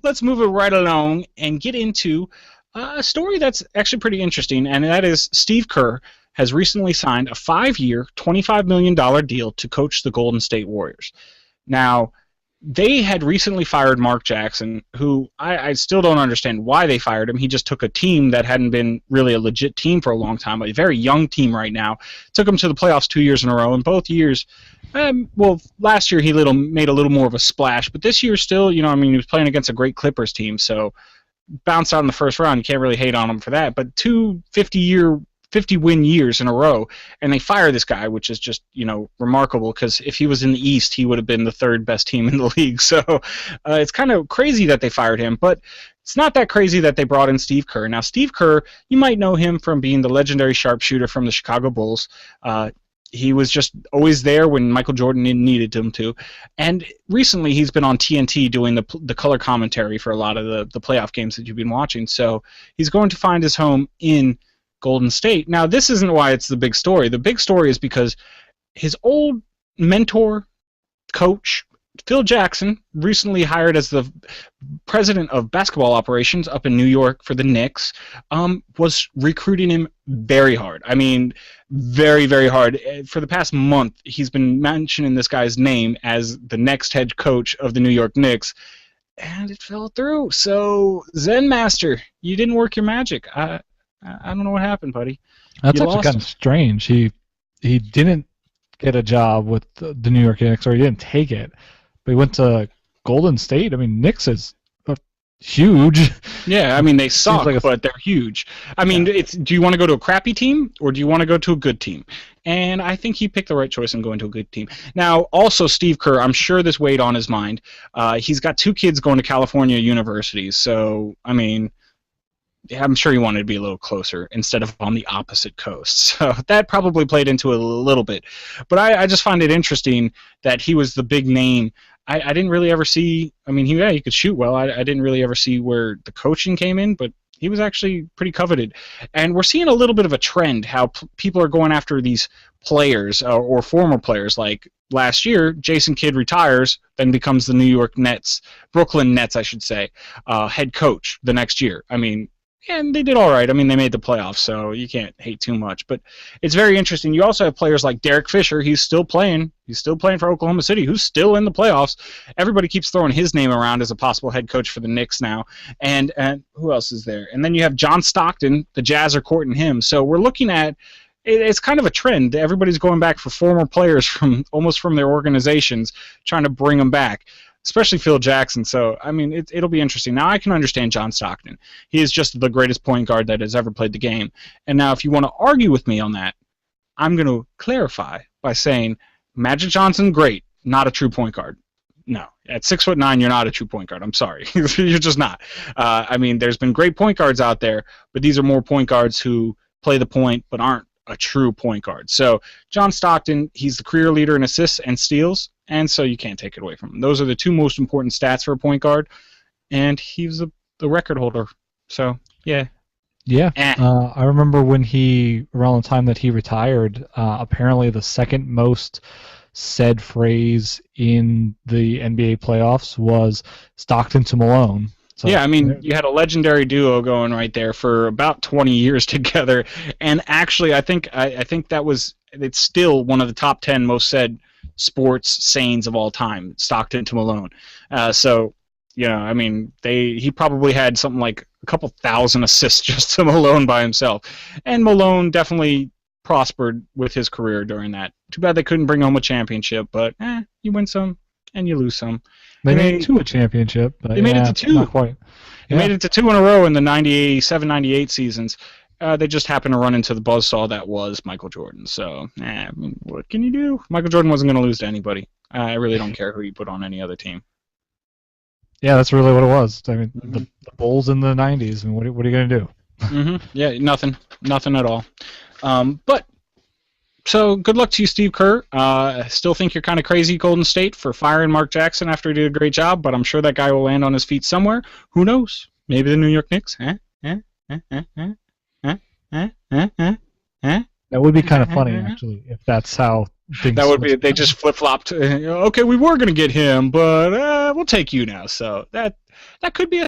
Let's move it right along and get into a story that's actually pretty interesting, and that is Steve Kerr has recently signed a 5-year, $25 million deal to coach the Golden State Warriors. Now, they had recently fired Mark Jackson, who I still don't understand why they fired him. He just took a team that hadn't been really a legit team for a long time, a very young team right now, took them to the playoffs 2 years in a row, and both years, well, last year he made a little more of a splash, but this year still, he was playing against a great Clippers team, so bounced out in the first round. You can't really hate on him for that, but 50-win years in a row, and they fire this guy, which is just, remarkable, because if he was in the East, he would have been the third best team in the league. So it's kind of crazy that they fired him, but it's not that crazy that they brought in Steve Kerr. Now, Steve Kerr, you might know him from being the legendary sharpshooter from the Chicago Bulls. He was just always there when Michael Jordan needed him to. And recently he's been on TNT doing the color commentary for a lot of the playoff games that you've been watching. So he's going to find his home in Golden State. Now, this isn't why it's the big story. The big story is because his old mentor, coach, Phil Jackson, recently hired as the president of basketball operations up in New York for the Knicks, was recruiting him very hard. I mean, very, very hard. For the past month, he's been mentioning this guy's name as the next head coach of the New York Knicks, and it fell through. So, Zen Master, you didn't work your magic. I don't know what happened, buddy. That's actually kind of strange. He didn't get a job with the New York Knicks, or he didn't take it, but he went to Golden State. I mean, Knicks is huge. Yeah, I mean, they suck, but they're huge. I mean, do you want to go to a crappy team, or do you want to go to a good team? And I think he picked the right choice in going to a good team. Now, also, Steve Kerr, I'm sure this weighed on his mind. He's got 2 kids going to California universities, so, I mean, I'm sure he wanted to be a little closer instead of on the opposite coast. So that probably played into it a little bit. But I just find it interesting that he was the big name. I didn't really ever see, I mean, he could shoot well. I didn't really ever see where the coaching came in, but he was actually pretty coveted. And we're seeing a little bit of a trend, how people are going after these players or former players. Like last year, Jason Kidd retires, then becomes the Brooklyn Nets, I should say, head coach the next year. I mean, and they did all right. I mean, they made the playoffs, so you can't hate too much. But it's very interesting. You also have players like Derek Fisher. He's still playing. He's still playing for Oklahoma City, who's still in the playoffs. Everybody keeps throwing his name around as a possible head coach for the Knicks now. And who else is there? And then you have John Stockton. The Jazz are courting him. So we're looking at it's kind of a trend. Everybody's going back for former players from their organizations, trying to bring them back, especially Phil Jackson. So, I mean, it'll be interesting. Now, I can understand John Stockton. He is just the greatest point guard that has ever played the game. And now, if you want to argue with me on that, I'm going to clarify by saying Magic Johnson, great, not a true point guard. No, at 6'9", you're not a true point guard. I'm sorry. You're just not. I mean, there's been great point guards out there, but these are more point guards who play the point but aren't a true point guard. So John Stockton, he's the career leader in assists and steals, and so you can't take it away from him. Those are the 2 most important stats for a point guard, and he was the record holder. So, yeah. Yeah. I remember when around the time that he retired, apparently the second most said phrase in the NBA playoffs was Stockton to Malone. So, yeah, I mean, you had a legendary duo going right there for about 20 years together, and actually, I think it's still one of the top 10 most said sports sayings of all time, Stockton to Malone. So, I mean, he probably had something like a couple thousand assists just to Malone by himself, and Malone definitely prospered with his career during that. Too bad they couldn't bring home a championship, but you win some and you lose some. They made it to a championship. But they made it to 2. Not quite. They made it to 2 in a row in the 97-98 seasons. They just happened to run into the buzzsaw that was Michael Jordan. So, I mean, what can you do? Michael Jordan wasn't going to lose to anybody. I really don't care who you put on any other team. Yeah, that's really what it was. I mean, the Bulls in the 90s. I mean, what are you going to do? Yeah, nothing at all. So good luck to you, Steve Kerr. I still think you're kind of crazy, Golden State, for firing Mark Jackson after he did a great job, but I'm sure that guy will land on his feet somewhere. Who knows? Maybe the New York Knicks? That would be kind of funny, actually, if that's how things. That would be. They just flip flopped. Okay, we were going to get him, but we'll take you now. So that could be a